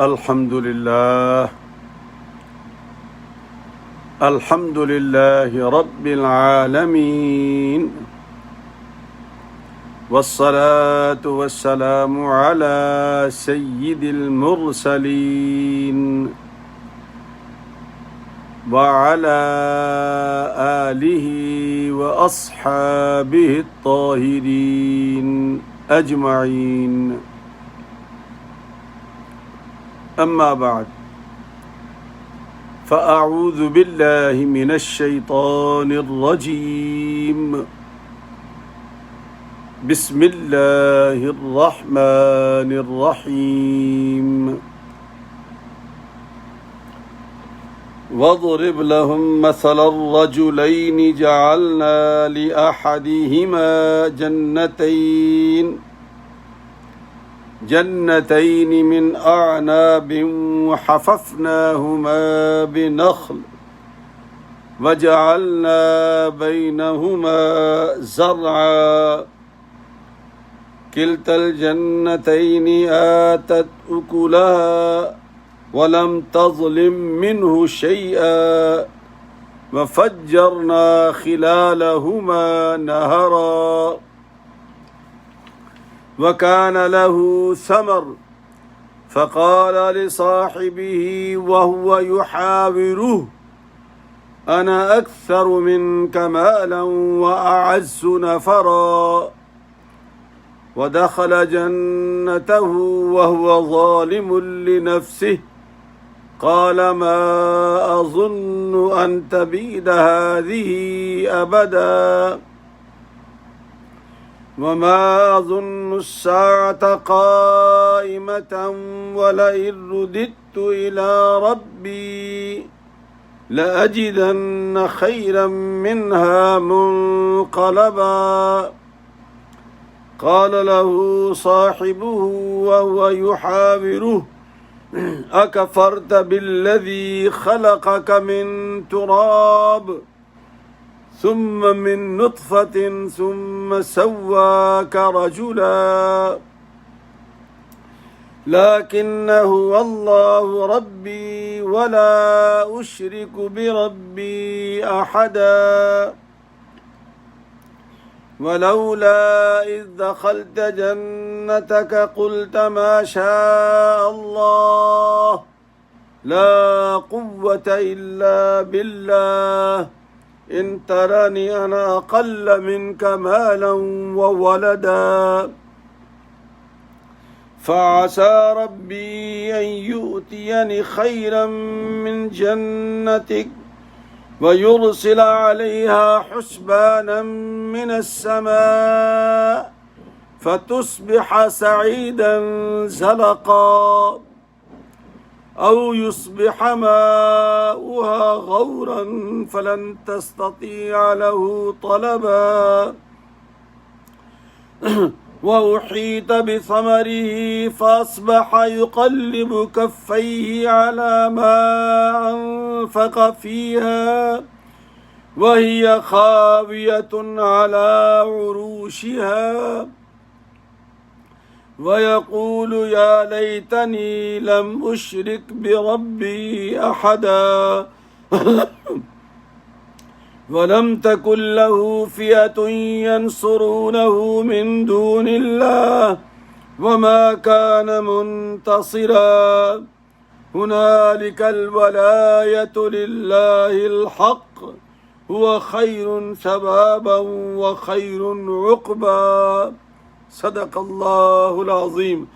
الحمد لله الحمد لله رب العالمين والصلاة والسلام على سيد المرسلين وعلى آله وأصحابه الطاهرين أجمعين. أما بعد، فأعوذ بالله من الشيطان الرجيم. بسم الله الرحمن الرحيم. واضرب لهم مثل الرجلين جعلنا لأحدهما جنتين من أعناب وحففناهما بنخل وجعلنا بينهما زرعا كلتا الجنتين آتت أكلها ولم تظلم منه شيئا وفجرنا خلالهما نهرا وكان له ثمر فقال لصاحبه وهو يحاوره أنا أكثر منك مالا وأعز نفرا ودخل جنته وهو ظالم لنفسه قال ما أظن أن تبيد هذه أبدا وما أظن الساعة قائمة ولئن رددت إلى ربي لأجدن خيرا منها منقلبا. قال له صاحبه وهو يحاوره أكفرت بالذي خلقك من تراب ثم من نطفة ثم سواك رجلا لكن هو الله ربي ولا أشرك بربي أحدا ولولا إذ دخلت جنتك قلت ما شاء الله لا قوة إلا بالله إن ترني أنا أقل منك مالا وولدا فعسى ربي أن يؤتيني خيرا من جنتك ويرسل عليها حسبانا من السماء فتصبح سعيدا زلقا أو يصبح ماؤها غورا فلن تستطيع له طلبا وأحيط بثمره فأصبح يقلب كفيه على ما أنفق فيها وهي خاوية على عروشها ويقول يا ليتني لم أشرك بربي أحدا ولم تكن له فئة ينصرونه من دون الله وما كان منتصرا هنالك الولاية لله الحق هو خير ثوابا وخير عقبا. صدق الله العظيم.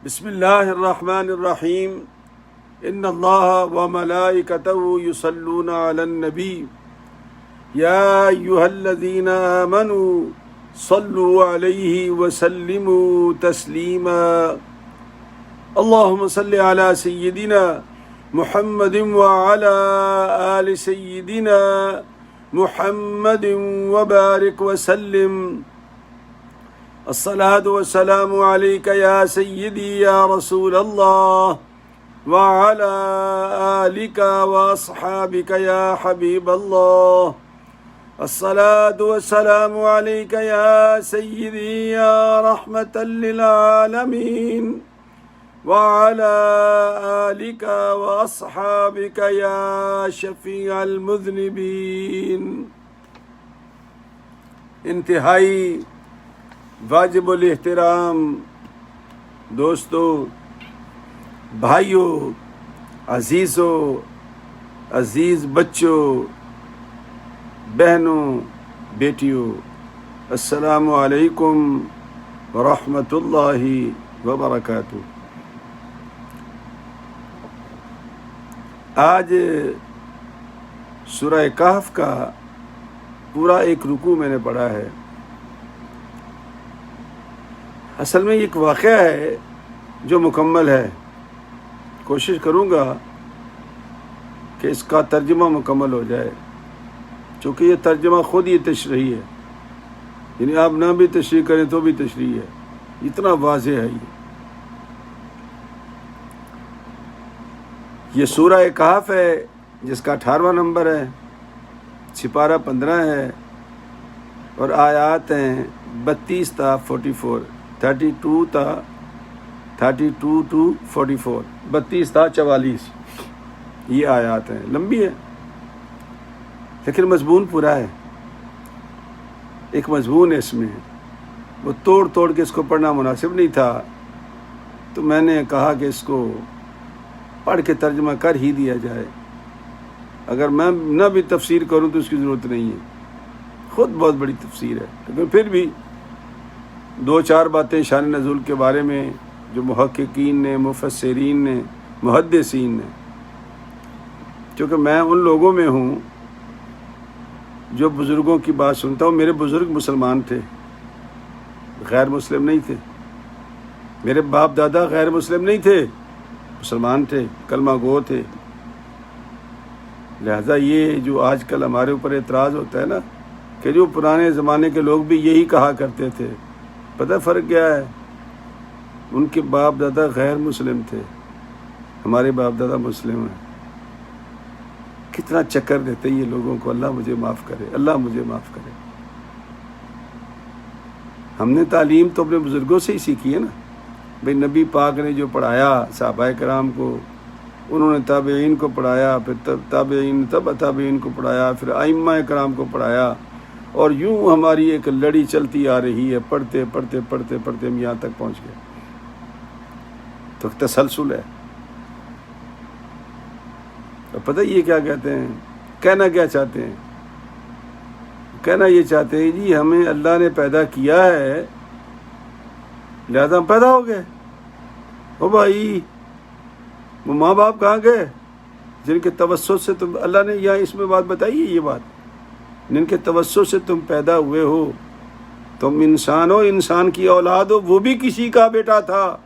بسم الله الرحمن الرحيم. إن الله وملائكته يصلون على النبي يا أيها الذين آمنوا صلوا عليه وسلموا تسليما. اللهم صل على سيدنا محمد وعلى آل سيدنا محمد وبارك وسلم. الصلاة والسلام عليك يا سيدي يا رسول الله وعلى آلك وأصحابك يا حبيب الله. الصلاة والسلام عليك يا سيدي يا رحمة للعالمين وعلى آلك وأصحابك يا شفيع المذنبين۔ انتہائی واجب الاحترام دوستوں، بھائیوں، عزیزوں، عزیز بچوں، بہنوں، بیٹیوں، السلام علیکم ورحمۃ اللہ وبرکاتہ۔ آج سورہ کہف کا پورا ایک رکوع میں نے پڑھا ہے۔ اصل میں ایک واقعہ ہے جو مکمل ہے، کوشش کروں گا کہ اس کا ترجمہ مکمل ہو جائے، چونکہ یہ ترجمہ خود یہ تشریح ہے، یعنی آپ نہ بھی تشریح کریں تو بھی تشریح ہے، اتنا واضح ہے یہ سورہ کہف ہے جس کا 18واں نمبر ہے، سپارہ 15 ہے، اور آیات ہیں 32 تا 44، 32 to 44، 32 تا 44 یہ آیات ہیں۔ لمبی ہے لیکن مضمون پورا ہے۔ ایک مضمون ہے اس میں، وہ توڑ کے اس کو پڑھنا مناسب نہیں تھا، تو میں نے کہا کہ اس کو پڑھ کے ترجمہ کر ہی دیا جائے۔ اگر میں نہ بھی تفسیر کروں تو اس کی ضرورت نہیں ہے، خود بہت بڑی تفسیر ہے، لیکن پھر بھی 2-4 باتیں شان نزول کے بارے میں جو محققین نے، مفسرین نے، محدثین نے، چونکہ میں ان لوگوں میں ہوں جو بزرگوں کی بات سنتا ہوں۔ میرے بزرگ مسلمان تھے، غیر مسلم نہیں تھے۔ میرے باپ دادا غیر مسلم نہیں تھے، مسلمان تھے، کلمہ گو تھے۔ لہذا یہ جو آج کل ہمارے اوپر اعتراض ہوتا ہے نا کہ جو پرانے زمانے کے لوگ بھی یہی کہا کرتے تھے، پتہ فرق کیا ہے؟ ان کے باپ دادا غیر مسلم تھے، ہمارے باپ دادا مسلم ہیں۔ کتنا چکر دیتے یہ لوگوں کو، اللہ مجھے معاف کرے، اللہ مجھے معاف کرے۔ ہم نے تعلیم تو اپنے بزرگوں سے ہی سیکھی ہے نا، بھئی نبی پاک نے جو پڑھایا صحابہ کرام کو، انہوں نے تابعین کو پڑھایا، پھر تابعین تابعین کو پڑھایا، پھر ائمہ کرام کو پڑھایا، اور یوں ہماری ایک لڑی چلتی آ رہی ہے، پڑھتے پڑھتے پڑھتے پڑھتے ہم یہاں تک پہنچ گئے۔ تو تسلسل ہے۔ تو پتہ یہ کیا کہتے ہیں، کہنا کیا چاہتے ہیں؟ کہنا یہ چاہتے ہیں جی ہمیں اللہ نے پیدا کیا ہے لہذا ہم پیدا ہو گئے۔ او بھائی، وہ ماں باپ کہاں گئے جن کے توسط سے تم، اللہ نے یہاں اس میں بات بتائی ہے، یہ بات، جن کے توسط سے تم پیدا ہوئے ہو، تم انسان ہو، انسان کی اولاد ہو، وہ بھی کسی کا بیٹا تھا،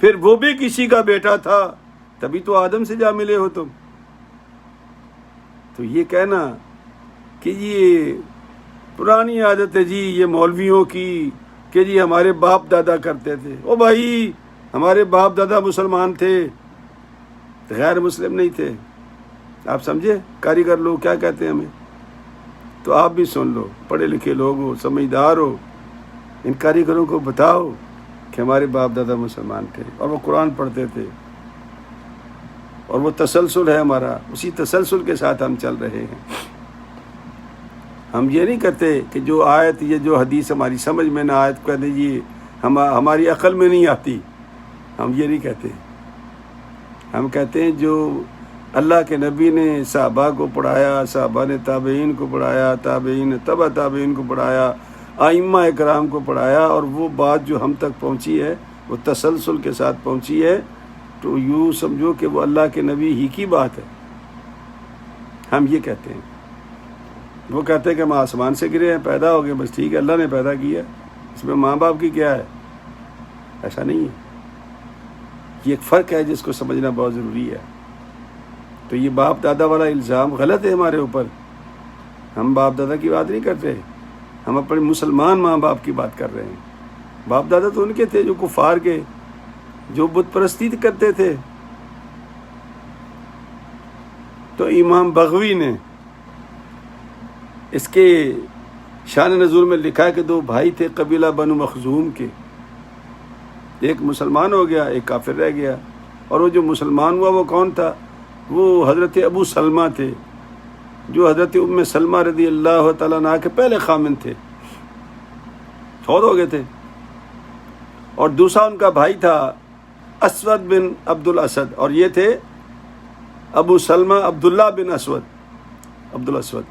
پھر وہ بھی کسی کا بیٹا تھا، تبھی تو آدم سے جا ملے ہو تم۔ تو یہ کہنا کہ یہ پرانی عادت ہے جی یہ مولویوں کی کہ جی ہمارے باپ دادا کرتے تھے، او بھائی ہمارے باپ دادا مسلمان تھے، غیر مسلم نہیں تھے۔ آپ سمجھے کاریگر لوگ کیا کہتے ہیں ہمیں؟ تو آپ بھی سن لو، پڑھے لکھے لوگ ہو، سمجھدار ہو، ان کاریگروں کو بتاؤ کہ ہمارے باپ دادا مسلمان تھے اور وہ قرآن پڑھتے تھے، اور وہ تسلسل ہے ہمارا، اسی تسلسل کے ساتھ ہم چل رہے ہیں۔ ہم یہ نہیں کہتے کہ جو آیت یا جو حدیث ہماری سمجھ میں نہ آیت کہہ دیجیے ہماری عقل میں نہیں آتی، ہم یہ نہیں کہتے۔ ہم کہتے ہیں جو اللہ کے نبی نے صحابہ کو پڑھایا، صحابہ نے تابعین کو پڑھایا، تابعین نے تبع تابعین کو پڑھایا، ائمہ کرام کو پڑھایا، اور وہ بات جو ہم تک پہنچی ہے وہ تسلسل کے ساتھ پہنچی ہے، تو یوں سمجھو کہ وہ اللہ کے نبی ہی کی بات ہے۔ ہم یہ کہتے ہیں۔ وہ کہتے ہیں کہ ہم آسمان سے گرے ہیں، پیدا ہو گئے، بس ٹھیک ہے، اللہ نے پیدا کیا، اس میں ماں باپ کی کیا ہے؟ ایسا نہیں ہے۔ یہ ایک فرق ہے جس کو سمجھنا بہت ضروری ہے۔ تو یہ باپ دادا والا الزام غلط ہے ہمارے اوپر۔ ہم باپ دادا کی بات نہیں کرتے، ہم اپنے مسلمان ماں باپ کی بات کر رہے ہیں۔ باپ دادا تو ان کے تھے جو کفار کے، جو بت پرستی کرتے تھے۔ تو امام بغوی نے اس کے شان نزول میں لکھا کہ 2 بھائی تھے قبیلہ بنو مخزوم کے، ایک مسلمان ہو گیا، ایک کافر رہ گیا. اور وہ جو مسلمان ہوا وہ کون تھا؟ وہ حضرت ابو سلمہ تھے، جو حضرت ام سلمہ رضی اللہ تعالیٰ عنہ کے پہلے خامند تھے، فوت ہو گئے تھے. اور دوسرا ان کا بھائی تھا اسود بن عبد الاسد، اور یہ تھے ابو سلمہ عبداللہ بن عبد الاسود.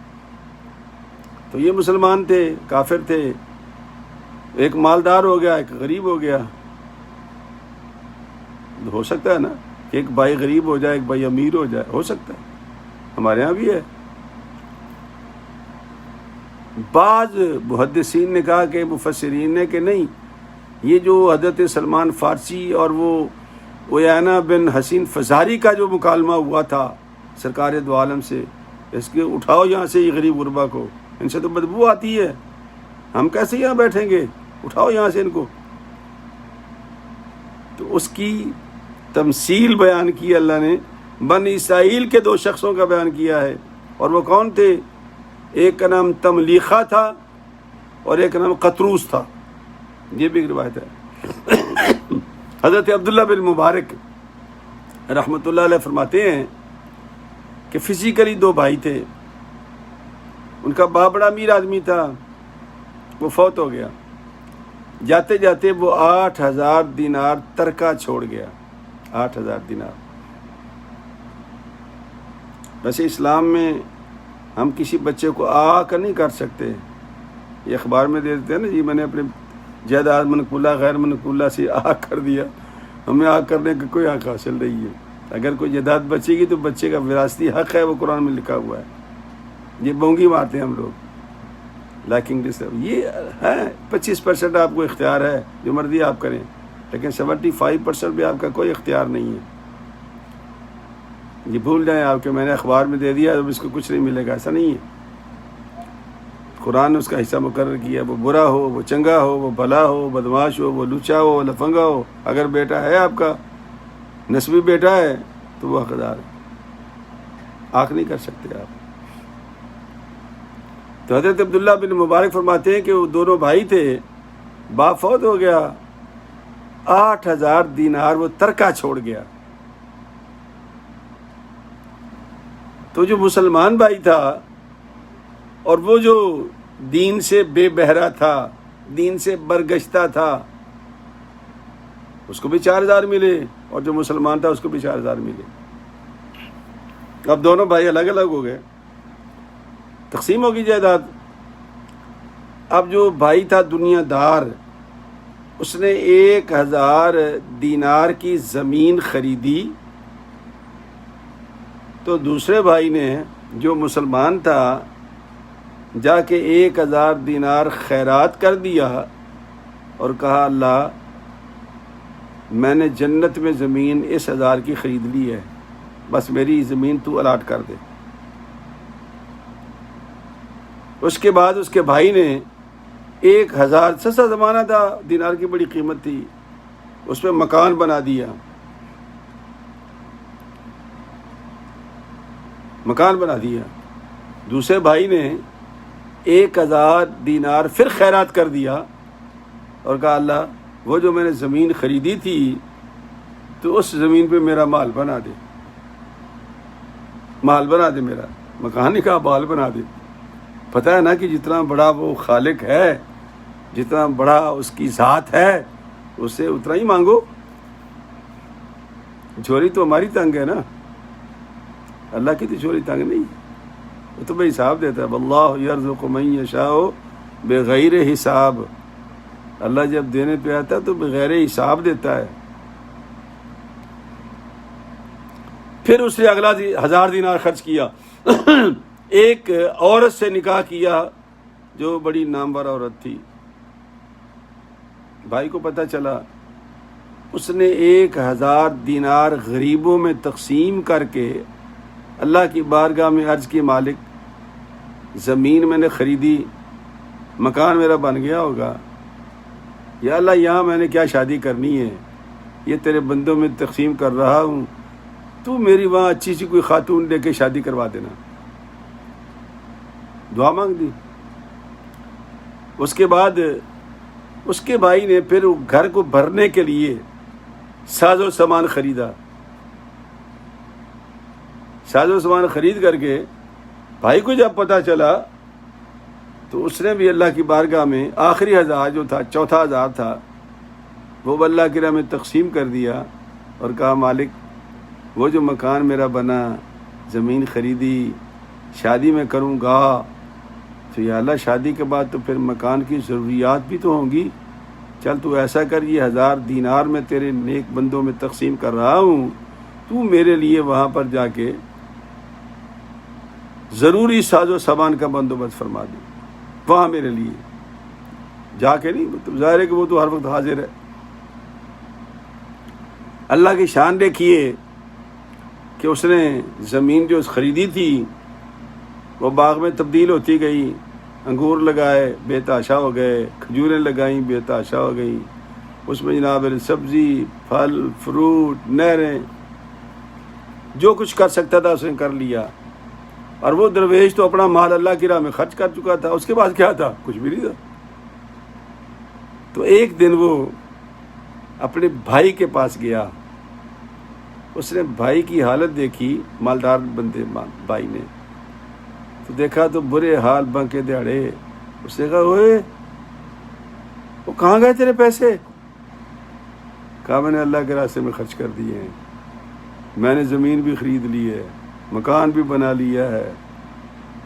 تو یہ مسلمان تھے، کافر تھے، ایک مالدار ہو گیا، ایک غریب ہو گیا. ہو سکتا ہے نا کہ ایک بھائی غریب ہو جائے، ایک بھائی امیر ہو جائے، ہو سکتا ہے، ہمارے ہاں بھی ہے. بعض محدثین نے کہا کہ مفسرین نے کہ نہیں، یہ جو حضرت سلمان فارسی اور وہ عیینہ بن حسین فزاری کا جو مکالمہ ہوا تھا سرکار دو عالم سے، اس کے اٹھاؤ یہاں سے یہ غریب غربا کو، ان سے تو بدبو آتی ہے، ہم کیسے یہاں بیٹھیں گے، اٹھاؤ یہاں سے ان کو. تو اس کی تمثیل بیان کی اللہ نے. بنی اسرائیل کے 2 شخصوں کا بیان کیا ہے، اور وہ کون تھے؟ ایک کا نام تملیخہ تھا اور ایک کا نام قطروس تھا. یہ بھی ایک روایت ہے. حضرت عبداللہ بن مبارک رحمۃ اللہ علیہ فرماتے ہیں کہ فزیکلی 2 بھائی تھے. ان کا باپ بڑا امیر آدمی تھا، وہ فوت ہو گیا. جاتے جاتے وہ 8,000 دینار ترکہ چھوڑ گیا. 8,000 دینار. ویسے اسلام میں ہم کسی بچے کو آ کر نہیں کر سکتے. یہ اخبار میں دے دیتے ہیں نا جی، میں نے اپنے جائیداد منقولہ غیر منقولہ سے آ کر دیا. ہمیں آ کرنے کا کوئی حق حاصل نہیں ہے. اگر کوئی جائیداد بچے گی تو بچے کا وراثتی حق ہے، وہ قرآن میں لکھا ہوا ہے. یہ بونگی مارتے ہیں ہم لوگ. لیکن یہ ہے 25% آپ کو اختیار ہے، جو مرضی آپ کریں، لیکن 75% بھی آپ کا کوئی اختیار نہیں ہے. یہ بھول جائیں آپ کہ میں نے اخبار میں دے دیا اب اس کو کچھ نہیں ملے گا، ایسا نہیں ہے. قرآن نے اس کا حصہ مقرر کیا، وہ برا ہو، وہ چنگا ہو، وہ بھلا ہو، بدماش ہو، وہ لچا ہو، لفنگا ہو. اگر بیٹا ہے آپ کا، نسبی بیٹا ہے، تو وہ حقدار ہے، آنکھ نہیں کر سکتے آپ. تو حضرت عبداللہ بن مبارک فرماتے ہیں کہ وہ 2 بھائی تھے، باپ فوت ہو گیا، 8,000 دینار وہ ترکہ چھوڑ گیا. تو جو مسلمان بھائی تھا اور وہ جو دین سے بے بہرا تھا، دین سے برگشتہ تھا، اس کو بھی 4,000 ملے، اور جو مسلمان تھا اس کو بھی 4,000 ملے. اب دونوں بھائی الگ الگ ہو گئے، تقسیم ہوگی جائیداد. اب جو بھائی تھا دنیا دار، اس نے 1,000 دینار کی زمین خریدی. تو دوسرے بھائی نے جو مسلمان تھا جا کے 1,000 دینار خیرات کر دیا اور کہا اللہ میں نے جنت میں زمین اس 1,000 کی خرید لی ہے، بس میری زمین تو الاٹ کر دے. اس کے بعد اس کے بھائی نے 1,000، سستا زمانہ تھا، دینار کی بڑی قیمت تھی، اس پہ مکان بنا دیا. دوسرے بھائی نے 1,000 دینار پھر خیرات کر دیا اور کہا اللہ وہ جو میں نے زمین خریدی تھی تو اس زمین پہ میرا مال بنا دے، میرا مکان نہیں کہا، مال بنا دے. پتہ ہے نا کہ جتنا بڑا وہ خالق ہے، جتنا بڑا اس کی ذات ہے، اس سے اتنا ہی مانگو. جھولی تو ہماری تنگ ہے نا، اللہ کی تو جھولی تنگ نہیں، وہ تو بے حساب دیتا ہے. واللہ یرزق من یشاء بغیر حساب. اللہ جب دینے پہ آتا ہے تو بغیر حساب دیتا ہے. پھر اس نے اگلا 1,000 دینار خرچ کیا. ایک عورت سے نکاح کیا جو بڑی نامور عورت تھی. بھائی کو پتہ چلا، اس نے 1,000 دینار غریبوں میں تقسیم کر کے اللہ کی بارگاہ میں عرض کی مالک زمین میں نے خریدی، مکان میرا بن گیا ہوگا، یا اللہ یہاں میں نے کیا شادی کرنی ہے، یہ تیرے بندوں میں تقسیم کر رہا ہوں، تو میری وہاں اچھی سی کوئی خاتون دے کے شادی کروا دینا. دعا مانگ دی. اس کے بعد اس کے بھائی نے پھر گھر کو بھرنے کے لیے ساز و سامان خریدا. ساز و سامان خرید کر کے بھائی کو جب پتہ چلا تو اس نے بھی اللہ کی بارگاہ میں آخری 1000 جو تھا، چوتھا 1000 تھا، وہ اللہ کی راہ میں تقسیم کر دیا اور کہا مالک وہ جو مکان میرا بنا، زمین خریدی، شادی میں کروں گا تو یا اللہ شادی کے بعد تو پھر مکان کی ضروریات بھی تو ہوں گی، چل تو ایسا کر یہ 1000 دینار میں تیرے نیک بندوں میں تقسیم کر رہا ہوں، تو میرے لیے وہاں پر جا کے ضروری ساز و سامان کا بندوبست فرما دیں وہاں میرے لیے. جا کے نہیں، تو ظاہر ہے کہ وہ تو ہر وقت حاضر ہے. اللہ کی شان دیکھیے کہ اس نے زمین جو خریدی تھی وہ باغ میں تبدیل ہوتی گئی، انگور لگائے بے تحاشا ہو گئے، کھجوریں لگائیں بے تحاشا ہو گئیں، اس میں جناب سبزی، پھل، فروٹ، نہریں، جو کچھ کر سکتا تھا اس نے کر لیا. اور وہ درویش تو اپنا مال اللہ کی راہ میں خرچ کر چکا تھا، اس کے بعد کیا تھا؟ کچھ بھی نہیں تھا. تو ایک دن وہ اپنے بھائی کے پاس گیا، اس نے بھائی کی حالت دیکھی، مالدار بندے بھائی نے، تو دیکھا تو برے حال بنکے دیہڑے. اس نے کہا اوئے وہ کہاں گئے تیرے پیسے؟ کہا میں نے اللہ کے راستے میں خرچ کر دیے ہیں، میں نے زمین بھی خرید لی ہے، مکان بھی بنا لیا ہے،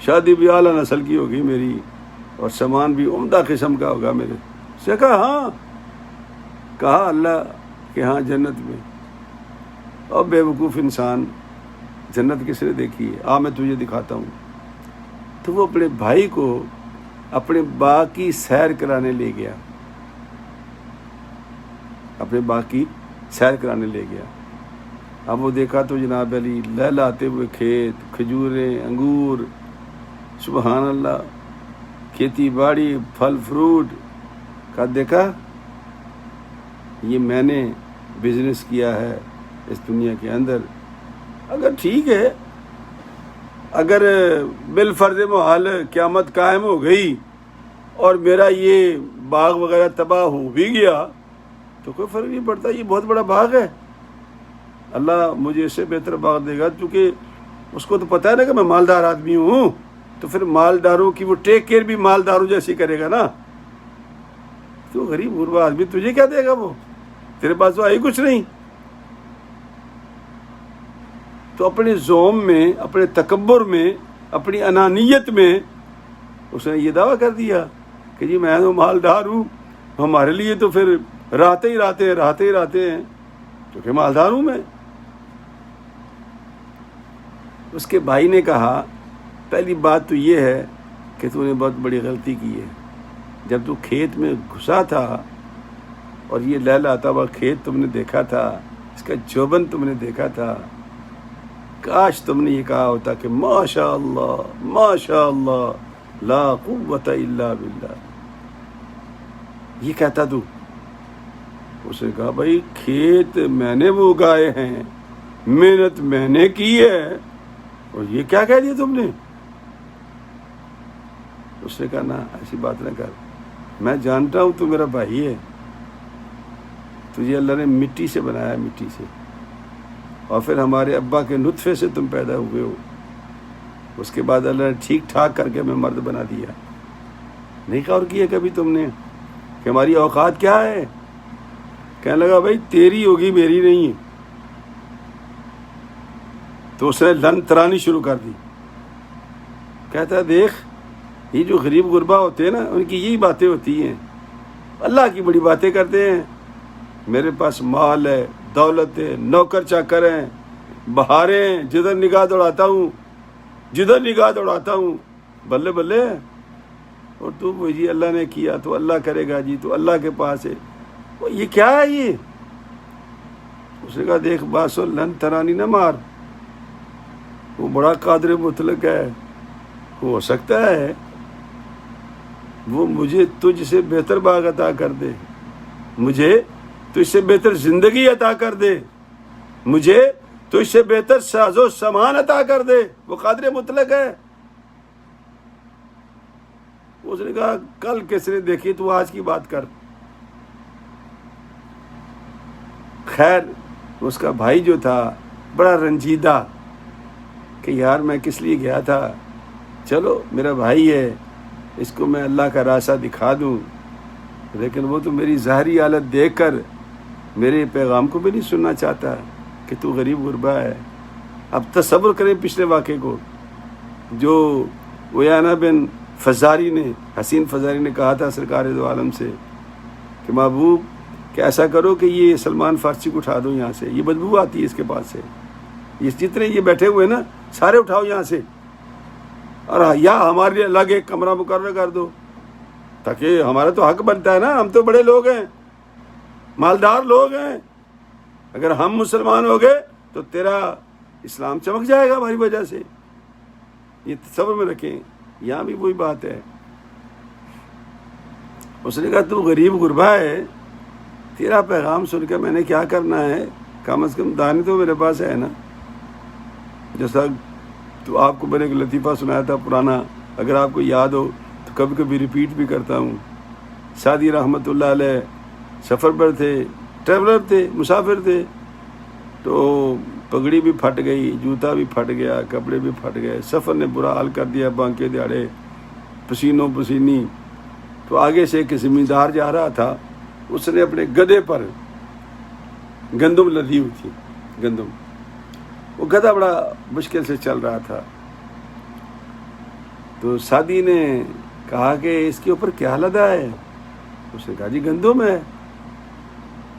شادی بھی اعلیٰ نسل کی ہوگی میری، اور سامان بھی عمدہ قسم کا ہوگا میرے. اس نے کہا ہاں. کہا اللہ کہ ہاں جنت میں. اور بے وقوف انسان، جنت کس نے دیکھی ہے؟ میں تجھے دکھاتا ہوں. تو وہ اپنے بھائی کو اپنے باغ کی سیر کرانے لے گیا، اپنے باغ کی سیر کرانے لے گیا. اب وہ دیکھا تو جناب علی لہلاتے ہوئے کھیت، کھجوریں، انگور، سبحان اللہ، کھیتی باڑی، پھل فروٹ کا. دیکھا یہ میں نے بزنس کیا ہے اس دنیا کے اندر. اگر ٹھیک ہے، اگر بالفرض محال قیامت قائم ہو گئی اور میرا یہ باغ وغیرہ تباہ ہو بھی گیا تو کوئی فرق نہیں پڑتا، یہ بہت بڑا باغ ہے، اللہ مجھے اس سے بہتر باغ دے گا. کیونکہ اس کو تو پتہ ہے نا کہ میں مالدار آدمی ہوں، تو پھر مالداروں کی وہ ٹیک کیئر بھی مالداروں جیسی کرے گا نا. تو غریب غربا آدمی تجھے کیا دے گا؟ وہ تیرے پاس تو آئی کچھ نہیں. تو اپنے زوم میں، اپنے تکبر میں، اپنی انانیت میں اس نے یہ دعویٰ کر دیا کہ جی میں تو مالدار ہوں، ہمارے لیے تو پھر رہتے ہی رہتے ہیں کیونکہ مالدار ہوں میں. اس کے بھائی نے کہا پہلی بات تو یہ ہے کہ تو نے بہت بڑی غلطی کی ہے. جب تو کھیت میں گھسا تھا اور یہ لہلاتا ہوا کھیت تم نے دیکھا تھا، اس کا جوبن تم نے دیکھا تھا، کاش تم نے یہ کہا ہوتا کہ ماشاء اللہ لا قوت الا باللہ. یہ کہتا تو. اس نے کہا بھائی کھیت میں نے وہ اگائے ہیں، محنت میں نے کی ہے، اور یہ کیا کہہ دیا تم نے؟ اس نے کہا نا ایسی بات نہ کر، میں جانتا ہوں تو میرا بھائی ہے، تجھے اللہ نے مٹی سے بنایا، مٹی سے، اور پھر ہمارے ابا کے نطفے سے تم پیدا ہوئے ہو. اس کے بعد اللہ نے ٹھیک ٹھاک کر کے ہمیں مرد بنا دیا. نہیں غور کیا کبھی تم نے کہ ہماری اوقات کیا ہے؟ کہنے لگا بھائی تیری ہوگی میری نہیں ہے. تو اس نے لن ترانی شروع کر دی. کہتا دیکھ یہ جو غریب غربا ہوتے ہیں نا، ان کی یہی باتیں ہوتی ہیں، اللہ کی بڑی باتیں کرتے ہیں. میرے پاس مال ہے، دولت ہے، نوکر چاکر ہیں، بہاریں ہیں، جدھر نگاہ دوڑاتا ہوں، بلے بلے. اور تو وہ جی اللہ نے کیا تو اللہ کرے گا، جی تو اللہ کے پاس ہے. وہ یہ کیا ہے یہ؟ اس نے کہا دیکھ باسو لن ترانی نہ مار، وہ بڑا قادر مطلق ہے، ہو سکتا ہے وہ مجھے تجھ سے بہتر باغ عطا کر دے، مجھے تجھ سے بہتر زندگی عطا کر دے، مجھے تجھ سے بہتر ساز و سامان عطا کر دے. وہ قادر مطلق ہے. اس نے کہا کل کس نے دیکھی تو آج کی بات کر. خیر اس کا بھائی جو تھا بڑا رنجیدہ کہ یار میں کس لیے گیا تھا، چلو میرا بھائی ہے، اس کو میں اللہ کا راستہ دکھا دوں، لیکن وہ تو میری ظاہری حالت دیکھ کر میرے پیغام کو بھی نہیں سننا چاہتا کہ تو غریب غربا ہے۔ اب تصور کریں پچھلے واقعے کو، جو ویانا بن فزاری نے، حسین فزاری نے کہا تھا سرکار دو عالم سے کہ محبوب کہ ایسا کرو کہ یہ سلمان فارسی کو اٹھا دو یہاں سے، یہ بدبو آتی ہے اس کے پاس سے، یہ جتنے یہ بیٹھے ہوئے نا سارے اٹھاؤ یہاں سے، اور یا ہمارے لیے الگ ایک کمرہ مقرر کر دو، تاکہ ہمارا تو حق بنتا ہے نا، ہم تو بڑے لوگ ہیں، مالدار لوگ ہیں، اگر ہم مسلمان ہو گئے تو تیرا اسلام چمک جائے گا ہماری وجہ سے۔ یہ تصور میں رکھیں، یہاں بھی وہی بات ہے۔ اس نے کہا تو غریب غربا ہے، تیرا پیغام سن کے میں نے کیا کرنا ہے، کم از کم دانے تو میرے پاس ہے نا۔ جیسا تو آپ کو میں نے ایک لطیفہ سنایا تھا پرانا، اگر آپ کو یاد ہو تو کبھی کبھی ریپیٹ بھی کرتا ہوں۔ سعدی رحمۃ اللہ علیہ سفر پر تھے، ٹریولر تھے، مسافر تھے، تو پگڑی بھی پھٹ گئی، جوتا بھی پھٹ گیا، کپڑے بھی پھٹ گئے، سفر نے برا حال کر دیا، بانکے دیہڑے پسینوں پسینی۔ تو آگے سے ایک زمیندار جا رہا تھا، اس نے اپنے گدھے پر گندم لدی ہوئی تھی، گندم، وہ گدھا بڑا مشکل سے چل رہا تھا۔ تو سعدی نے کہا کہ اس کے اوپر کیا لدا ہے؟ اس نے کہا جی گندم ہے۔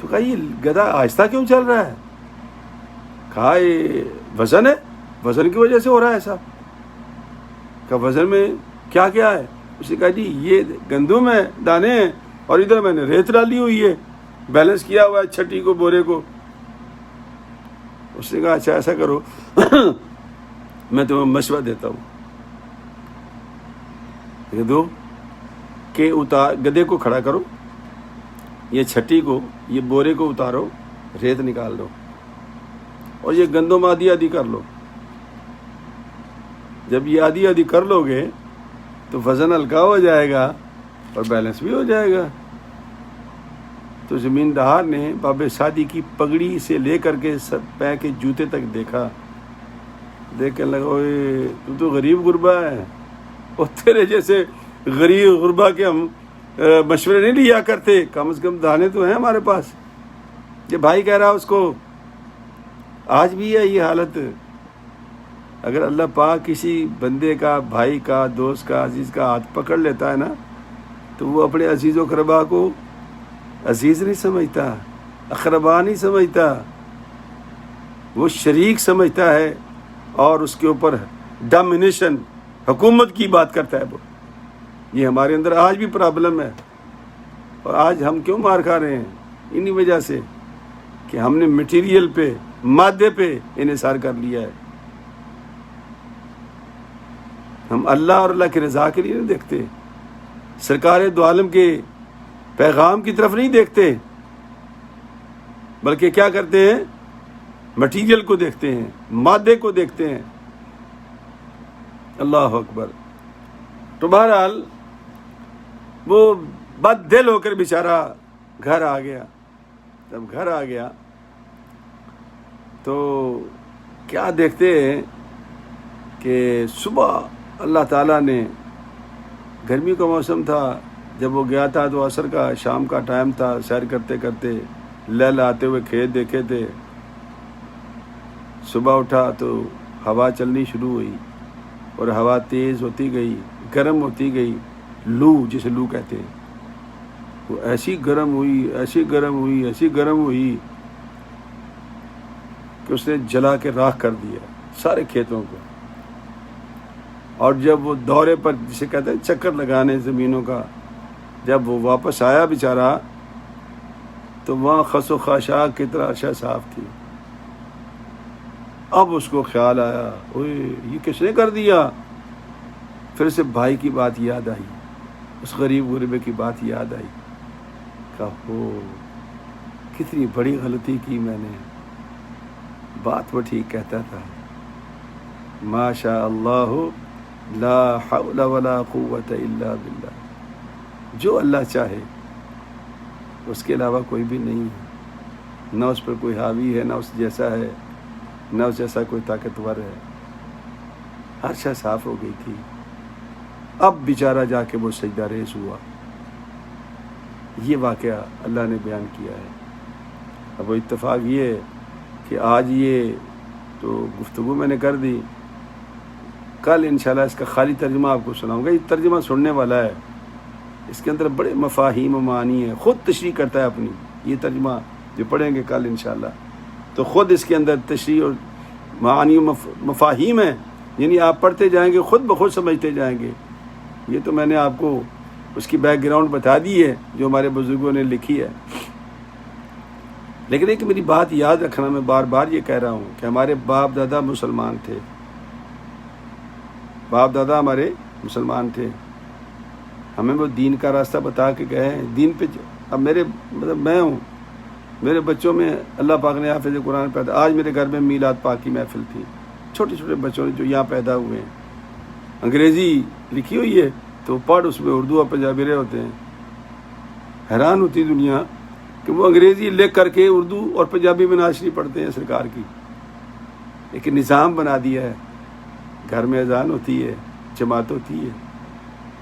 تو کہا یہ گدھا آہستہ کیوں چل رہا ہے؟ کہا یہ وزن ہے، وزن کی وجہ سے ہو رہا ہے ایسا۔ کہا وزن میں کیا کیا ہے؟ اس نے کہا جی یہ گندم ہے، دانے ہیں، اور ادھر میں نے ریت ڈالی ہوئی ہے، بیلنس کیا ہوا ہے چھٹی کو، بورے کو۔ اس نے کہا اچھا ایسا کرو میں تمہیں مشورہ دیتا ہوں دو کہ گدھے کو کھڑا کرو، یہ چھٹی کو، یہ بورے کو اتارو، ریت نکال دو، اور یہ گندم آدھی آدھی کر لو۔ جب یہ آدھی آدھی کر لو گے تو وزن ہلکا ہو جائے گا اور بیلنس بھی ہو جائے گا۔ تو زمیندار نے باب سعدی کی پگڑی سے لے کر کے پے کے جوتے تک دیکھا، دیکھ کے لگا اوئے تو غریب غربا ہے، اور تیرے جیسے غریب غربا کے ہم مشورے نہیں لیا کرتے، کم از کم دانے تو ہیں ہمارے پاس۔ یہ بھائی کہہ رہا اس کو، آج بھی ہے یہ حالت۔ اگر اللہ پاک کسی بندے کا، بھائی کا، دوست کا، عزیز کا ہاتھ پکڑ لیتا ہے نا، تو وہ اپنے عزیز و اقربا کو عزیز نہیں سمجھتا، اقربا نہیں سمجھتا، وہ شریک سمجھتا ہے، اور اس کے اوپر ڈومینیشن، حکومت کی بات کرتا ہے وہ۔ یہ ہمارے اندر آج بھی پرابلم ہے، اور آج ہم کیوں مار کھا رہے ہیں؟ انہی وجہ سے کہ ہم نے مٹیریل پہ، مادے پہ انحصار کر لیا ہے۔ ہم اللہ اور اللہ کی رضا کے لیے نہیں دیکھتے، سرکار دو عالم کے پیغام کی طرف نہیں دیکھتے، بلکہ کیا کرتے ہیں؟ مٹیریل کو دیکھتے ہیں، مادے کو دیکھتے ہیں۔ اللہ اکبر۔ تو بہرحال وہ بد دل ہو کر بیچارہ گھر آ گیا۔ جب گھر آ گیا تو کیا دیکھتے ہیں کہ صبح اللہ تعالیٰ نے، گرمی کا موسم تھا، جب وہ گیا تھا تو عصر کا، شام کا ٹائم تھا، سیر کرتے کرتے لہل آتے ہوئے کھیت دیکھے تھے۔ صبح اٹھا تو ہوا چلنی شروع ہوئی، اور ہوا تیز ہوتی گئی، گرم ہوتی گئی، لو جسے لو کہتے ہیں، وہ ایسی گرم ہوئی، ایسی گرم ہوئی، ایسی گرم ہوئی کہ اس نے جلا کے راکھ کر دیا سارے کھیتوں کو۔ اور جب وہ دورے پر، جسے کہتے ہیں چکر لگانے زمینوں کا، جب وہ واپس آیا بیچارہ، تو وہاں خس و خاشاک کی طرح عرشہ صاف تھی۔ اب اس کو خیال آیا، اوئے یہ کس نے کر دیا؟ پھر سے بھائی کی بات یاد آئی، اس غریب غربے کی بات یاد آئی، کہا ہو کتنی بڑی غلطی کی میں نے، بات وہ ٹھیک کہتا تھا، ما شاء اللہ لا حول ولا قوت الا باللہ، جو اللہ چاہے اس کے علاوہ کوئی بھی نہیں ہے۔ نہ اس پر کوئی حاوی ہے، نہ اس جیسا ہے، نہ اس جیسا کوئی طاقتور ہے، ہر شے صاف ہو گئی تھی۔ اب بیچارہ جا کے وہ سجدہ ریز ہوا۔ یہ واقعہ اللہ نے بیان کیا ہے۔ اب وہ اتفاق یہ ہے کہ آج یہ تو گفتگو میں نے کر دی، کل انشاءاللہ اس کا خالی ترجمہ آپ کو سناؤں گا۔ یہ ترجمہ سننے والا ہے، اس کے اندر بڑے مفاہیم و معانی ہیں، خود تشریح کرتا ہے اپنی۔ یہ ترجمہ جو پڑھیں گے کل انشاءاللہ تو خود اس کے اندر تشریح اور معانی و مفاہیم ہیں، یعنی آپ پڑھتے جائیں گے خود بخود سمجھتے جائیں گے۔ یہ تو میں نے آپ کو اس کی بیک گراؤنڈ بتا دی ہے جو ہمارے بزرگوں نے لکھی ہے، لیکن ایک میری بات یاد رکھنا، میں بار بار یہ کہہ رہا ہوں کہ ہمارے باپ دادا مسلمان تھے، باپ دادا ہمارے مسلمان تھے، ہمیں وہ دین کا راستہ بتا کے گئے ہیں، دین پہ۔ اب میرے میں ہوں، میرے بچوں میں اللہ پاک نے حافظ قرآن پیدا، آج میرے گھر میں میلاد پاک کی محفل تھی، چھوٹے چھوٹے بچوں نے جو یہاں پیدا ہوئے ہیں، انگریزی لکھی ہوئی ہے تو پڑھ اس میں اردو اور پنجابی رہے ہوتے ہیں۔ حیران ہوتی دنیا کہ وہ انگریزی لکھ کر کے اردو اور پنجابی میں نعت شریف پڑھتے ہیں سرکار کی۔ ایک نظام بنا دیا ہے، گھر میں اذان ہوتی ہے، جماعت ہوتی ہے۔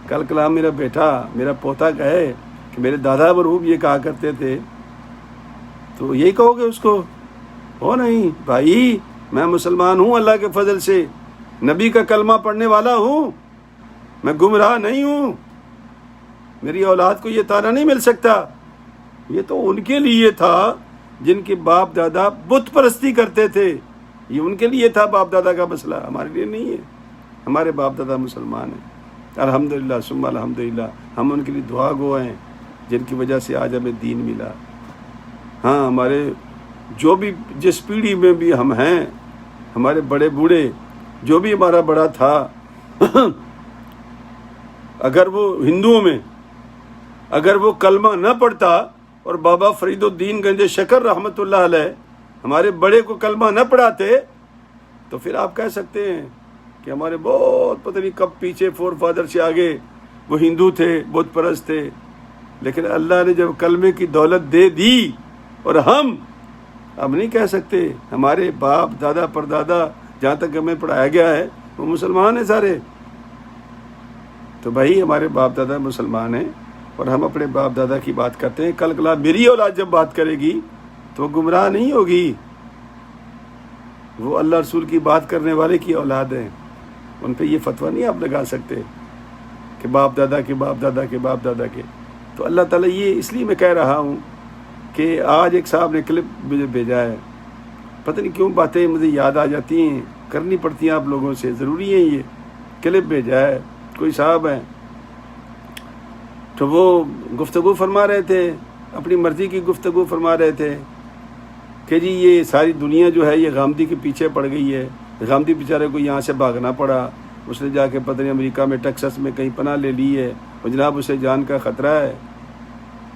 کل کلام میرا بیٹا، میرا پوتا کہے کہ میرے دادا مرحوم یہ کہا کرتے تھے، تو یہی کہو گے اس کو؟ ہو نہیں بھائی، میں مسلمان ہوں اللہ کے فضل سے، نبی کا کلمہ پڑھنے والا ہوں، میں گمراہ نہیں ہوں، میری اولاد کو یہ طعنہ نہیں مل سکتا۔ یہ تو ان کے لیے تھا جن کے باپ دادا بت پرستی کرتے تھے، یہ ان کے لیے تھا باپ دادا کا مسئلہ، ہمارے لیے نہیں ہے۔ ہمارے باپ دادا مسلمان ہیں، الحمدللہ ثم الحمدللہ، ہم ان کے لیے دعا گو ہیں جن کی وجہ سے آج ہمیں دین ملا۔ ہاں، ہمارے جو بھی جس پیڑھی میں بھی ہم ہیں، ہمارے بڑے بوڑھے جو بھی ہمارا بڑا تھا، اگر وہ ہندوؤں میں اگر وہ کلمہ نہ پڑھتا اور بابا فرید الدین گنج شکر رحمۃ اللہ علیہ ہمارے بڑے کو کلمہ نہ پڑھاتے تو پھر آپ کہہ سکتے ہیں کہ ہمارے بہت پتہ نہیں کب پیچھے فور فادر سے آگے وہ ہندو تھے، بت پرست تھے، لیکن اللہ نے جب کلمے کی دولت دے دی اور ہم اب نہیں کہہ سکتے، ہمارے باپ دادا پردادا جہاں تک ہمیں پڑھایا گیا ہے وہ مسلمان ہیں سارے۔ تو بھائی ہمارے باپ دادا مسلمان ہیں اور ہم اپنے باپ دادا کی بات کرتے ہیں۔ کل کلا میری اولاد جب بات کرے گی تو وہ گمراہ نہیں ہوگی، وہ اللہ رسول کی بات کرنے والے کی اولاد ہیں، ان پہ یہ فتویٰ نہیں آپ لگا سکتے کہ باپ دادا کے باپ دادا کے باپ دادا کے۔ تو اللہ تعالیٰ یہ اس لیے میں کہہ رہا ہوں کہ آج ایک صاحب نے کلپ مجھے بھیجا ہے، پتہ نہیں کیوں باتیں مجھے یاد آ جاتی ہیں، کرنی پڑتی ہیں آپ لوگوں سے، ضروری ہے۔ یہ کلپ بھیجا ہے، کوئی صاحب ہیں تو وہ گفتگو فرما رہے تھے، اپنی مرضی کی گفتگو فرما رہے تھے کہ جی یہ ساری دنیا جو ہے یہ غامدی کے پیچھے پڑ گئی ہے، غامدی بیچارے کو یہاں سے بھاگنا پڑا، اس نے جا کے پتہ نہیں امریکہ میں ٹیکساس میں کہیں پناہ لے لی ہے اور جناب اسے جان کا خطرہ ہے۔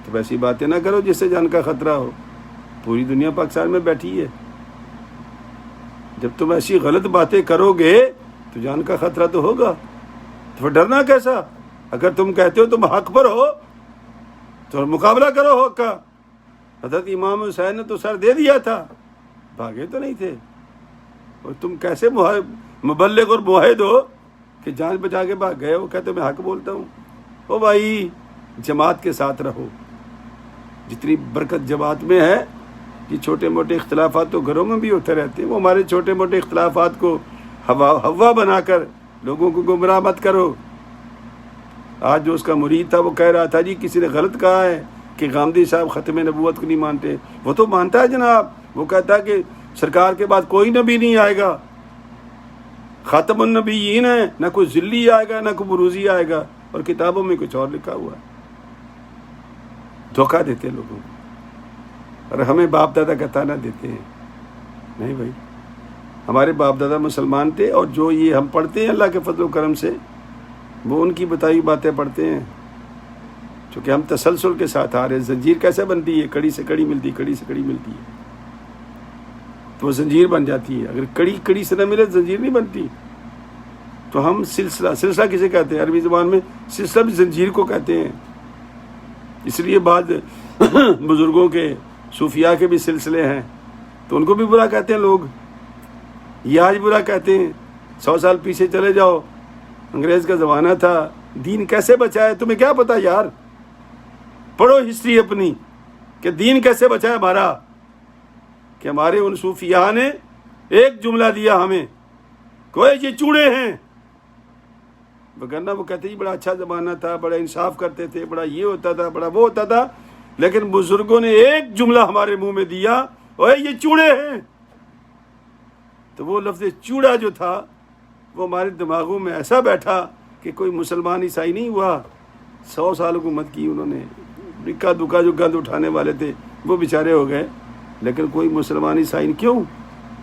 تو ویسی باتیں نہ کرو جس سے جان کا خطرہ ہو، پوری دنیا پاکستان میں بیٹھی ہے، جب تم ایسی غلط باتیں کرو گے تو جان کا خطرہ تو ہوگا، تو پھر ڈرنا کیسا؟ اگر تم کہتے ہو تم حق پر ہو تو مقابلہ کرو حق کا۔ حضرت امام حسین نے تو سر دے دیا تھا، بھاگے تو نہیں تھے، اور تم کیسے مبلغ اور موحد ہو کہ جان بچا کے بھاگ گئے ہو، کہتے میں حق بولتا ہوں۔ او بھائی جماعت کے ساتھ رہو، جتنی برکت جماعت میں ہے۔ یہ چھوٹے موٹے اختلافات تو گھروں میں بھی ہوتے رہتے ہیں، وہ ہمارے چھوٹے موٹے اختلافات کو ہوا بنا کر لوگوں کو گمراہ مت کرو۔ آج جو اس کا مرید تھا وہ کہہ رہا تھا جی کسی نے غلط کہا ہے کہ غامدی صاحب ختم نبوت کو نہیں مانتے، وہ تو مانتا ہے جناب، وہ کہتا ہے کہ سرکار کے بعد کوئی نبی نہیں آئے گا، خاتم النبیین ہے، نہ کوئی ذلی آئے گا نہ کوئی بروزی آئے گا، اور کتابوں میں کچھ اور لکھا ہوا ہے۔ دھوکہ دیتے لوگوں کو اور ہمیں باپ دادا کا طعنہ دیتے ہیں۔ نہیں بھائی، ہمارے باپ دادا مسلمان تھے، اور جو یہ ہم پڑھتے ہیں اللہ کے فضل و کرم سے وہ ان کی بتائی باتیں پڑھتے ہیں، چونکہ ہم تسلسل کے ساتھ آ رہے ہیں۔ زنجیر کیسے بنتی ہے؟ کڑی سے کڑی ملتی، کڑی سے کڑی ملتی ہے تو وہ زنجیر بن جاتی ہے۔ اگر کڑی کڑی سے نہ ملے زنجیر نہیں بنتی۔ تو ہم سلسلہ کسے کہتے ہیں؟ عربی زبان میں سلسلہ بھی زنجیر کو کہتے ہیں۔ اس لیے بعض بزرگوں کے صوفیاء کے بھی سلسلے ہیں تو ان کو بھی برا کہتے ہیں لوگ، یہ آج برا کہتے ہیں۔ 100 سال پیچھے چلے جاؤ، انگریز کا زمانہ تھا، دین کیسے بچا ہے تمہیں کیا پتا یار؟ پڑھو ہسٹری اپنی کہ دین کیسے بچا ہے ہمارا، کہ ہمارے ان صوفیاء نے ایک جملہ دیا ہمیں، کوئی یہ چوڑے ہیں، وگرنہ وہ کہتے ہیں بڑا اچھا زمانہ تھا، بڑا انصاف کرتے تھے، بڑا یہ ہوتا تھا، بڑا وہ ہوتا تھا، لیکن بزرگوں نے ایک جملہ ہمارے منہ میں دیا، اوے یہ چوڑے ہیں، تو وہ لفظ چوڑا جو تھا وہ ہمارے دماغوں میں ایسا بیٹھا کہ کوئی مسلمان عیسائی نہیں ہوا۔ 100 سال حکومت کی انہوں نے، اکا دکا جو گند اٹھانے والے تھے وہ بیچارے ہو گئے، لیکن کوئی مسلمان عیسائی نہیں۔ کیوں؟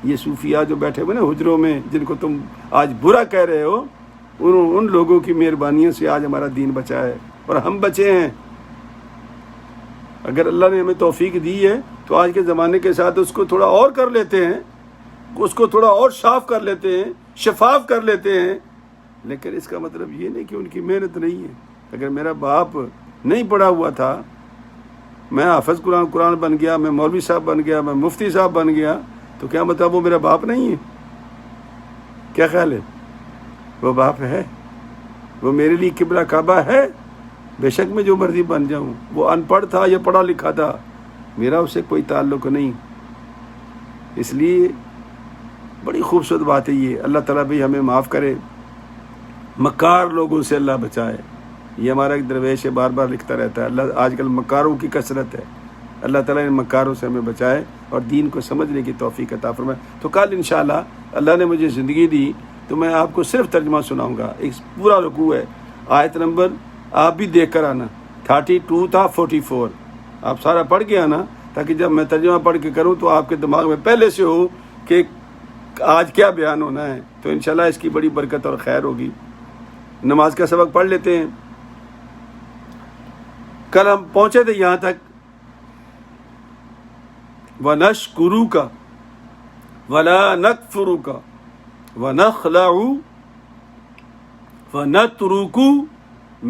یہ صوفیاء جو بیٹھے ہوئے نا حجروں میں، جن کو تم آج برا کہہ رہے ہو، ان لوگوں کی مہربانیوں سے آج ہمارا دین بچا ہے اور ہم بچے ہیں۔ اگر اللہ نے ہمیں توفیق دی ہے تو آج کے زمانے کے ساتھ اس کو تھوڑا اور کر لیتے ہیں، اس کو تھوڑا اور صاف کر لیتے ہیں، شفاف کر لیتے ہیں، لیکن اس کا مطلب یہ نہیں کہ ان کی محنت نہیں ہے۔ اگر میرا باپ نہیں پڑھا ہوا تھا، میں حافظ قرآن بن گیا، میں مولوی صاحب بن گیا، میں مفتی صاحب بن گیا، تو کیا مطلب وہ میرا باپ نہیں ہے؟ کیا خیال ہے؟ وہ باپ ہے، وہ میرے لیے قبلہ کعبہ ہے۔ بے شک میں جو مرضی بن جاؤں، وہ ان پڑھ تھا یا پڑھا لکھا تھا، میرا اس سے کوئی تعلق نہیں۔ اس لیے بڑی خوبصورت بات ہے یہ، اللہ تعالیٰ بھی ہمیں معاف کرے، مکار لوگوں سے اللہ بچائے۔ یہ ہمارا ایک درویش ہے، بار بار لکھتا رہتا ہے، اللہ آج کل مکاروں کی کثرت ہے، اللہ تعالیٰ نے مکاروں سے ہمیں بچائے اور دین کو سمجھنے کی توفیق عطا فرمائے۔ تو کل انشاءاللہ اللہ نے مجھے زندگی دی تو میں آپ کو صرف ترجمہ سناؤں گا، ایک پورا رکوع ہے، آیت نمبر آپ بھی دیکھ کر آنا، 32 تھا 44، آپ سارا پڑھ کے آنا تاکہ جب میں ترجمہ پڑھ کے کروں تو آپ کے دماغ میں پہلے سے ہو کہ آج کیا بیان ہونا ہے، تو انشاءاللہ اس کی بڑی برکت اور خیر ہوگی۔ نماز کا سبق پڑھ لیتے ہیں۔ کل ہم پہنچے تھے یہاں تک، وَنَشْكُرُكَ وَلَا نَكْفُرُكَ وَنَخْلَعُ وَنَتْرُكُ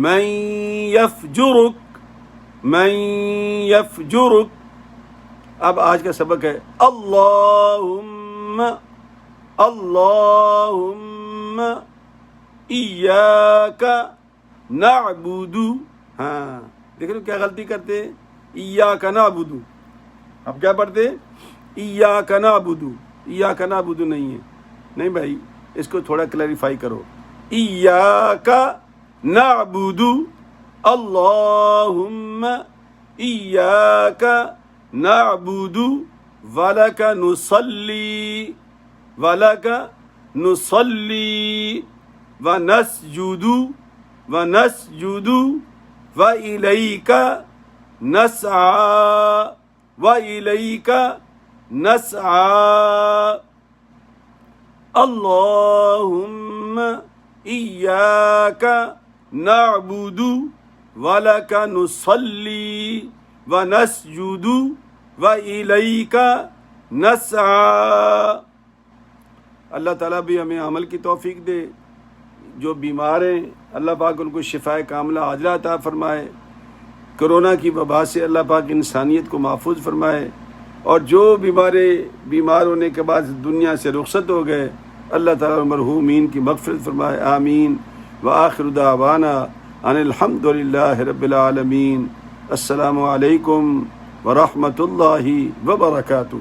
مَن يَفْجُرُكَ۔ اب آج کا سبق ہے اللہم ایاک نعبد۔ ہاں دیکھ لو کیا غلطی کرتے ہیں، ایاک نعبد، اب کیا پڑھتے ہیں ایاک نعبد، ایاک نعبد نہیں ہے، نہیں بھائی اس کو تھوڑا کلیریفائی کرو، ایاک نعبد، اللہم ایاک نعبد ولک نصلی ونسجد وإلیک نسعى اللہم ایاک نعبد ولک نصلی ونسجد وإلیک نسعى۔ اللہ تعالیٰ بھی ہمیں عمل کی توفیق دے، جو بیمار ہیں اللہ پاک ان کو شفاء کاملہ عاجلہ عطا فرمائے، کرونا کی وبا سے اللہ پاک انسانیت کو محفوظ فرمائے، اور جو بیمار ہونے کے بعد دنیا سے رخصت ہو گئے اللہ تعالیٰ مرحومین کی مغفرت فرمائے، آمین۔ وآخر دعوانا ان الحمد للہ رب العالمین۔ السلام علیکم ورحمۃ اللہ وبرکاتہ۔